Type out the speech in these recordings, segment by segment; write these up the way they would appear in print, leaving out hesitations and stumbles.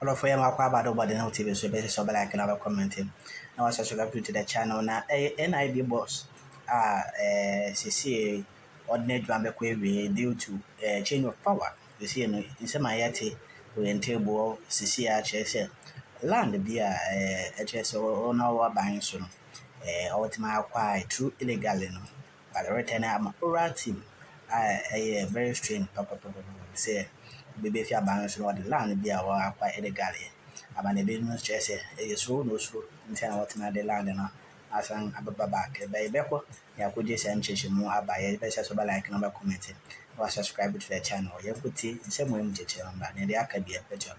Hello, for you, about the no TV, so basically, so like another commenting. Now, I subscribe to the channel now. NIB boss, CC, ordinary drum query due to change of power. You see, in some ayati, we entail CC HS land be a HS or no buying soon. Ultimately, acquired true illegally, no, but the return I'm a team. I very strange, papa, say. Baby, if you are balancing on the land, be our quite illegally. About the business, Chelsea, is road no slow, in ten what the land and as an back. By Beco, you could just send Cheshire more by a best like number commenting or subscribe to the channel. You could see the same way to tell them that there can be a better.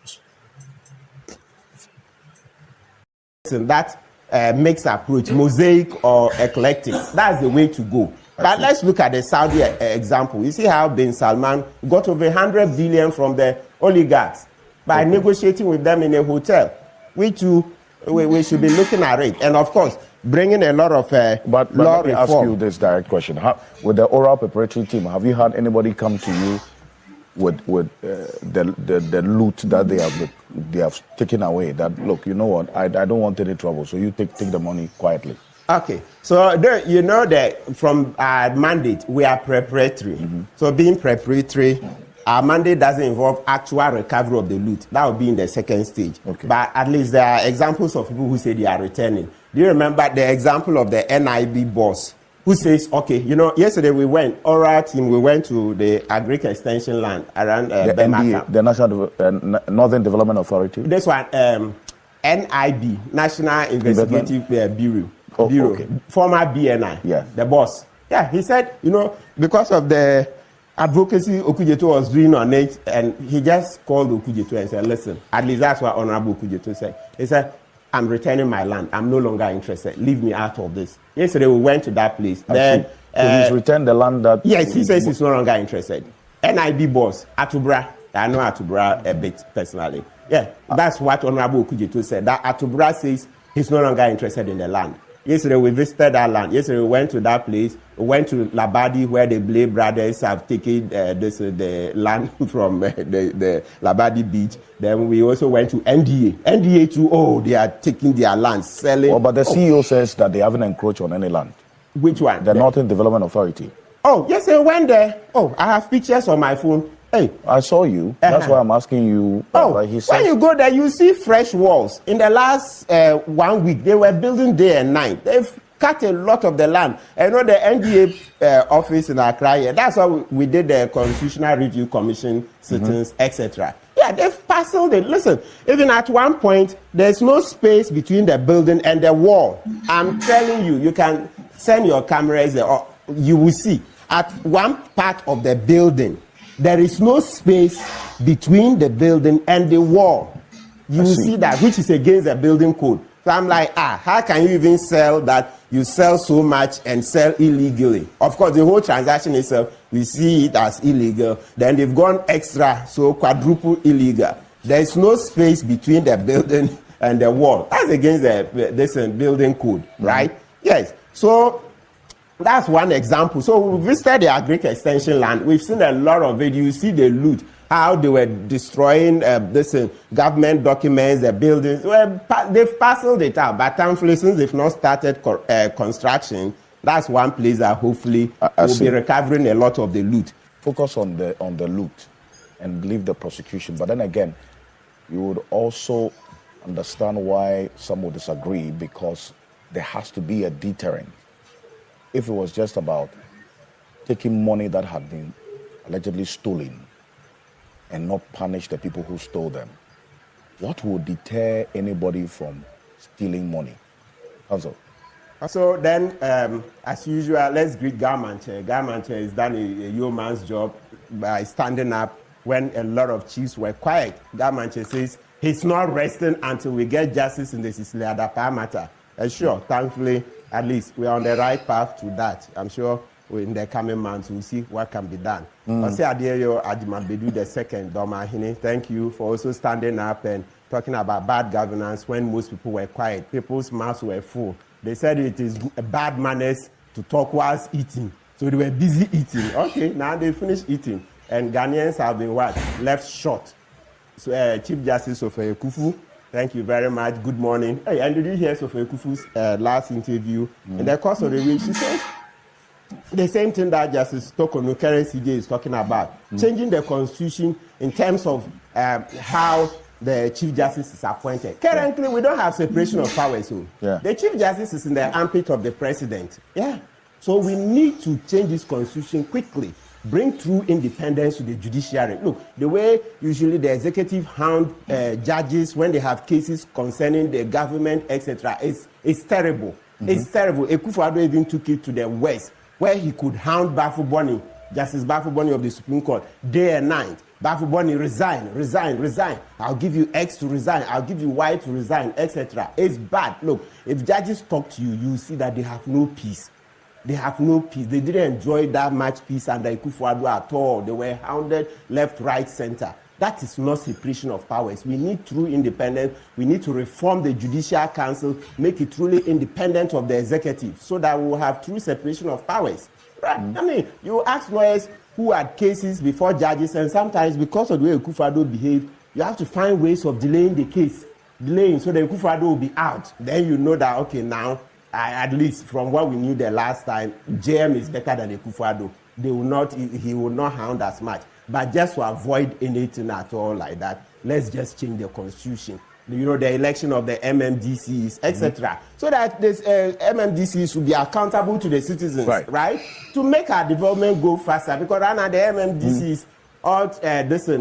That mixed approach, mosaic or eclectic, that's the way to go. But let's look at the Saudi example. You see how bin Salman got over 100 billion from the oligarchs by negotiating with them in a hotel. We should be looking at it. And of course, bringing a lot of but law let me reform. ask you this direct question. With the oral preparatory team, have you had anybody come to you with the loot that they have taken away? That, look, you know what, I don't want any trouble, so you take the money quietly. Okay, so you know that from our mandate, we are preparatory. So being preparatory, our mandate doesn't involve actual recovery of the loot. That will be in the second stage. Okay. But at least there are examples of people who say they are returning. Do you remember the example of the NIB boss who says, okay, you know, yesterday we went, oral team, we went to the Agric Extension land around the NDA, the National Northern Development Authority? This one, NIB, National Investigative Bureau. Bureau, okay. Former BNI, yes. The boss. Yeah, he said, you know, because of the advocacy Okujeto was doing on it, and he just called Okujeto and said, listen, at least that's what Honorable Okujeto said. He said, I'm returning my land. I'm no longer interested. Leave me out of this. Yesterday we went to that place. Then, so he's returned the land that... Yes, he says he's no longer interested. NIB boss, Atubra. I know Atubra a bit personally. Yeah, that's what Honorable Okujeto said. That Atubra says he's no longer interested in the land. Yesterday we visited that land. Yesterday we went to that place. We went to Labadi where the Blade brothers have taken the land from the Labadi beach. Then we also went to NDA. NDA too, oh, they are taking their land, selling. Oh, but the CEO says that they haven't encroached on any land. Which one? The Northern Development Authority. Oh, yes, I went there. Oh, I have pictures on my phone. Hey, I saw you. That's why I'm asking you. He says, when you go there, you see fresh walls. In the last 1 week, they were building day and night. They've cut a lot of the land. I know the NDA office in Accra here. That's why we did the Constitutional Review Commission sittings, etc. Yeah, they've parceled it. Listen, even at one point, there's no space between the building and the wall. I'm telling you, you can send your cameras there, or you will see at one part of the building. There is no space between the building and the wall. You will see that, which is against the building code. So I'm like, how can you even sell that? You sell so much and sell illegally. Of course, the whole transaction itself, we see it as illegal. Then they've gone extra, so quadruple illegal. There is no space between the building and the wall. That's against the building code, right? Yes. So that's one example. So we visited the Agric Extension land. We've seen a lot of it. You see the loot, how they were destroying government documents, the buildings. Well, they've parceled it out. But thankfully, since they've not started construction, that's one place that hopefully will be recovering a lot of the loot. Focus on the loot and leave the prosecution. But then again, you would also understand why some would disagree, because there has to be a deterrent. If it was just about taking money that had been allegedly stolen and not punish the people who stole them, what would deter anybody from stealing money? Also. So then, as usual, let's greet Garmanche. Garmanche has done a yeoman's job by standing up when a lot of chiefs were quiet. Garmanche says he's not resting until we get justice in the Sicily Adapa matter. Sure, thankfully, at least we are on the right path to that. I'm sure in the coming months we'll see what can be done. Adeyo Ajimabedu II, thank you for also standing up and talking about bad governance when most people were quiet. People's mouths were full. They said it is bad manners to talk whilst eating. So they were busy eating. Okay, now they finished eating. And Ghanaians have been what? Left short. Chief Justice Sophie Kufu. Thank you very much. Good morning. Hey, and did you hear Sophie Kufu's last interview? In the course of the week, she says the same thing that Justice Tokono Keren CJ is talking about, changing the constitution in terms of how the Chief Justice is appointed. Currently, we don't have separation of powers. So the Chief Justice is in the armpit of the President. So we need to change this constitution quickly. Bring true independence to the judiciary. Look, the way usually the executive hound judges when they have cases concerning the government, etc., is terrible. It's terrible. Akufo-Addo even took it to the West, where he could hound Bafuboni, Justice Bafuboni of the Supreme Court, day and night. Bafuboni, resign. I'll give you X to resign. I'll give you Y to resign, etc. It's bad. Look, if judges talk to you, you see that they have no peace. They have no peace. They didn't enjoy that much peace under Akufo-Addo at all. They were hounded left, right, center. That is not separation of powers. We need true independence. We need to reform the Judicial Council, make it truly independent of the executive, so that we will have true separation of powers. Right? I mean, you ask lawyers who had cases before judges, and sometimes because of the way Akufo-Addo behaved, you have to find ways of delaying the case, so that Akufo-Addo will be out. Then you know that, okay, now, at least from what we knew the last time, JM is better than Akufo-Addo. He will not hound as much. But just to avoid anything at all like that, let's just change the constitution. You know, the election of the MMDCs, etc. So that this MMDCs should be accountable to the citizens, right? To make our development go faster. Because right now the MMDCs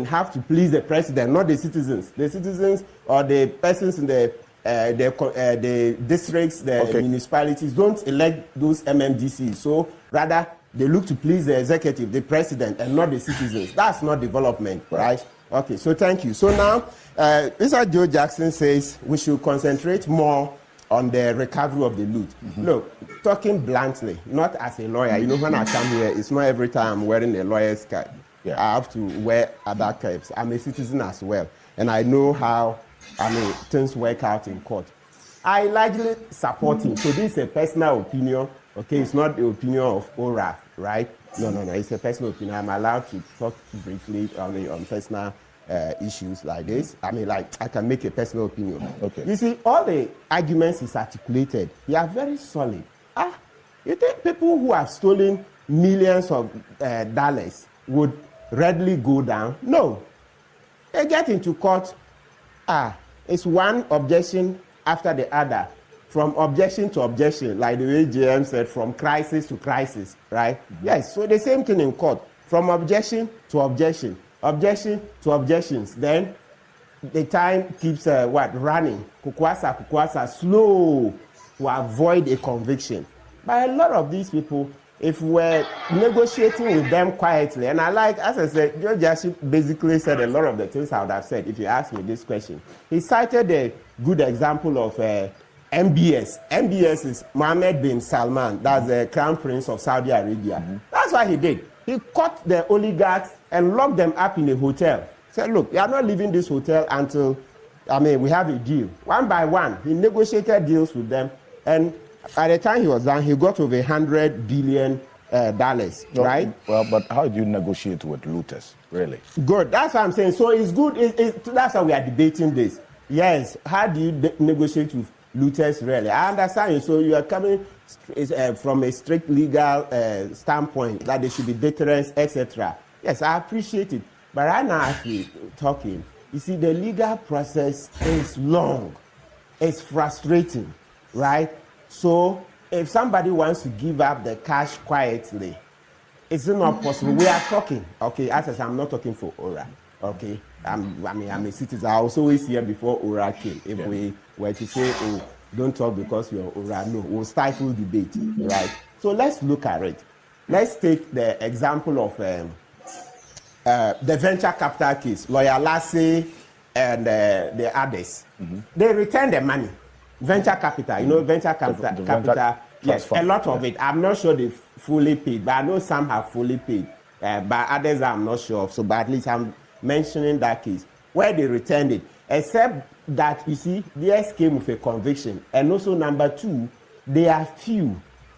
have to please the president, not the citizens. The citizens or the persons in the districts, the municipalities don't elect those MMDCs. So rather, they look to please the executive, the president, and not the citizens. That's not development, right? Okay, so thank you. So now, Mr. Joe Jackson says we should concentrate more on the recovery of the loot. Look, talking bluntly, not as a lawyer. You know, when I come here, it's not every time I'm wearing a lawyer's cap. I have to wear other caps. I'm a citizen as well, and I know how things work out in court. I largely support him. So this is a personal opinion. Okay, it's not the opinion of ORA, right? No, it's a personal opinion. I'm allowed to talk briefly on personal issues like this. I can make a personal opinion. Okay. You see, all the arguments he's articulated, they are very solid. You think people who have stolen millions of dollars would readily go down? No. They get into court. It's one objection after the other. From objection to objection, like the way JM said, from crisis to crisis, right? Yes, so the same thing in court. From objection to objection, objection to objections. Then the time keeps running. Kukwasa, slow to avoid a conviction. But a lot of these people, if we're negotiating with them quietly, and as I said, Joe Jackson basically said a lot of the things I would have said if you asked me this question. He cited a good example of MBS. MBS is Mohammed bin Salman. That's the Crown Prince of Saudi Arabia. That's what he did. He caught the oligarchs and locked them up in a hotel. Said, look, you are not leaving this hotel until, we have a deal. One by one, he negotiated deals with them. And by the time he was done, he got over $100 billion, right? Well, but how do you negotiate with looters, really? Good. That's what I'm saying. So it's good. That's how we are debating this. Yes. How do you negotiate with looters, really? I understand you. So you are coming from a strict legal standpoint that there should be deterrence, etc. Yes, I appreciate it. But right now, as we're talking, you see, the legal process is long. It's frustrating, right? So if somebody wants to give up the cash quietly, it's not possible. We are talking, okay? As I said, I'm not talking for ORA, okay? I'm a citizen. I was always here before ORA came. If we were to say, don't talk because you're ORA, no, we'll stifle debate, right? So let's look at it. Let's take the example of the venture capital case, Lawyer Lassie and the others. They returned the money. Venture capital, venture capital, yes, a lot of it. I'm not sure they fully paid, but I know some have fully paid. But others I'm not sure of. So, but at least I'm mentioning that case where they returned it. Except that, you see, theirs came with a conviction. And also, number two, there are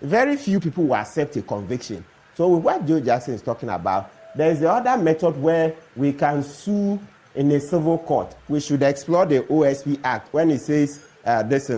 very few people who accept a conviction. So with what Joe Jackson is talking about, there is the other method where we can sue in a civil court. We should explore the OSP Act when it says this.